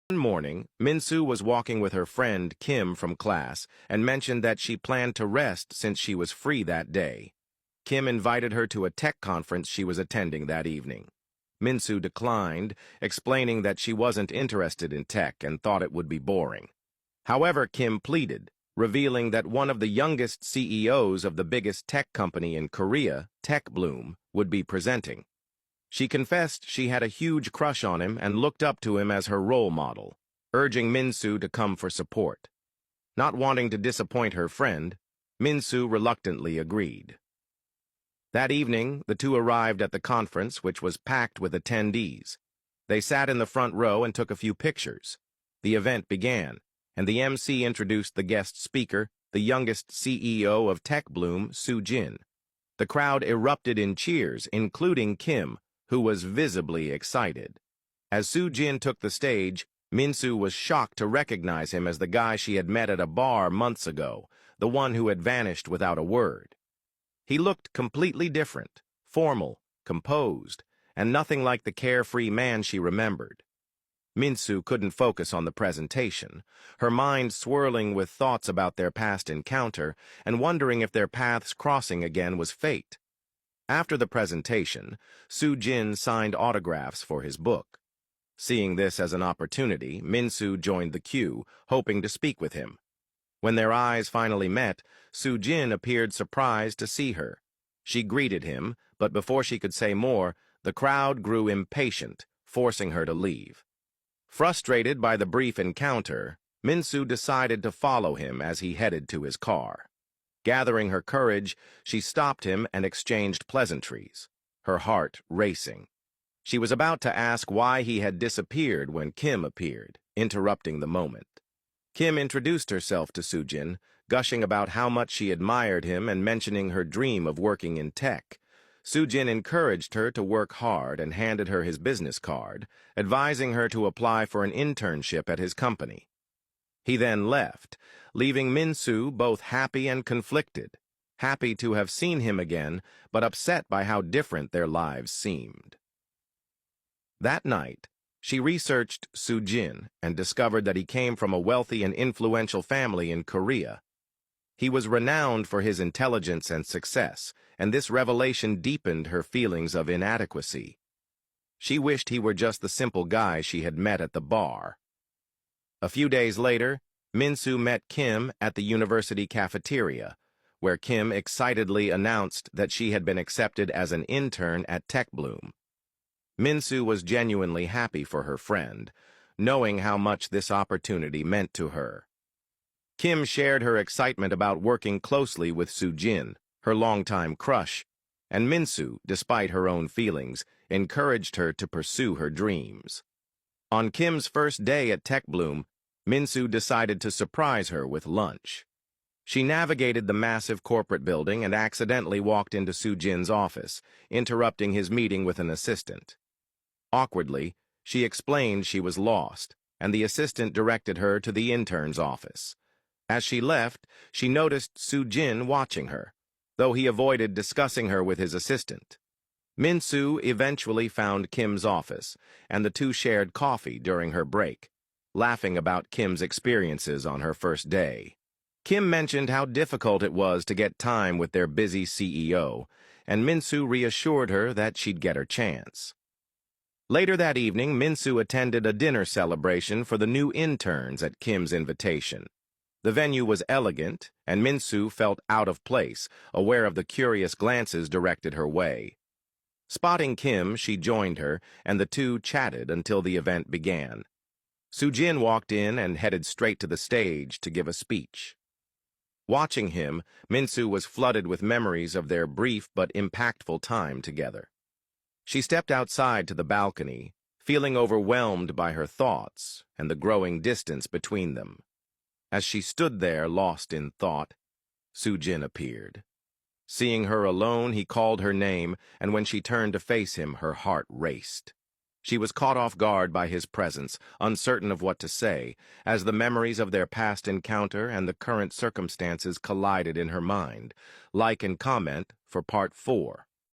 One morning, Minsu was walking with her friend Kim from class and mentioned that she planned to rest since she was free that day. Kim invited her to a tech conference she was attending that evening. Minsu declined, explaining that she wasn't interested in tech and thought it would be boring. However, Kim pleaded, revealing that one of the youngest CEOs of the biggest tech company in Korea, TechBloom, would be presenting. She confessed she had a huge crush on him and looked up to him as her role model, urging Minsu to come for support. Not wanting to disappoint her friend, Minsu reluctantly agreed. That evening, the two arrived at the conference, which was packed with attendees. They sat in the front row and took a few pictures. The event began, and the MC introduced the guest speaker, the youngest CEO of TechBloom, Soo Jin. The crowd erupted in cheers, including Kim, who was visibly excited. As Soo Jin took the stage, Minsu was shocked to recognize him as the guy she had met at a bar months ago, the one who had vanished without a word. He looked completely different, formal, composed, and nothing like the carefree man she remembered. Minsu couldn't focus on the presentation, her mind swirling with thoughts about their past encounter and wondering if their paths crossing again was fate. After the presentation, Soo Jin signed autographs for his book. Seeing this as an opportunity, Minsu joined the queue, hoping to speak with him. When their eyes finally met, Soo Jin appeared surprised to see her. She greeted him, but before she could say more, the crowd grew impatient, forcing her to leave. Frustrated by the brief encounter, Minsu decided to follow him as he headed to his car. Gathering her courage, she stopped him and exchanged pleasantries, her heart racing. She was about to ask why he had disappeared when Kim appeared, interrupting the moment. Kim introduced herself to Soo Jin, gushing about how much she admired him and mentioning her dream of working in tech. Soo Jin encouraged her to work hard and handed her his business card, advising her to apply for an internship at his company. He then left, leaving Minsu both happy and conflicted, happy to have seen him again, but upset by how different their lives seemed. That night, she researched Soo Jin and discovered that he came from a wealthy and influential family in Korea. He was renowned for his intelligence and success, and this revelation deepened her feelings of inadequacy. She wished he were just the simple guy she had met at the bar. A few days later, Minsu met Kim at the university cafeteria, where Kim excitedly announced that she had been accepted as an intern at TechBloom. Minsu was genuinely happy for her friend, knowing how much this opportunity meant to her. Kim shared her excitement about working closely with Soo Jin, her longtime crush, and Minsu, despite her own feelings, encouraged her to pursue her dreams. On Kim's first day at TechBloom, Minsu decided to surprise her with lunch. She navigated the massive corporate building and accidentally walked into Soo Jin's office, interrupting his meeting with an assistant. Awkwardly, she explained she was lost, and the assistant directed her to the intern's office. As she left, she noticed Soo Jin watching her, though he avoided discussing her with his assistant. Minsu eventually found Kim's office, and the two shared coffee during her break, laughing about Kim's experiences on her first day. Kim mentioned how difficult it was to get time with their busy CEO, and Minsu reassured her that she'd get her chance. Later that evening, Minsu attended a dinner celebration for the new interns at Kim's invitation. The venue was elegant, and Minsu felt out of place, aware of the curious glances directed her way. Spotting Kim, she joined her, and the two chatted until the event began. Soo Jin walked in and headed straight to the stage to give a speech. Watching him, Minsu was flooded with memories of their brief but impactful time together. She stepped outside to the balcony, feeling overwhelmed by her thoughts and the growing distance between them. As she stood there, lost in thought, Soo Jin appeared. Seeing her alone, he called her name, and when she turned to face him, her heart raced. She was caught off guard by his presence, uncertain of what to say, as the memories of their past encounter and the current circumstances collided in her mind. Like and comment for Part 4.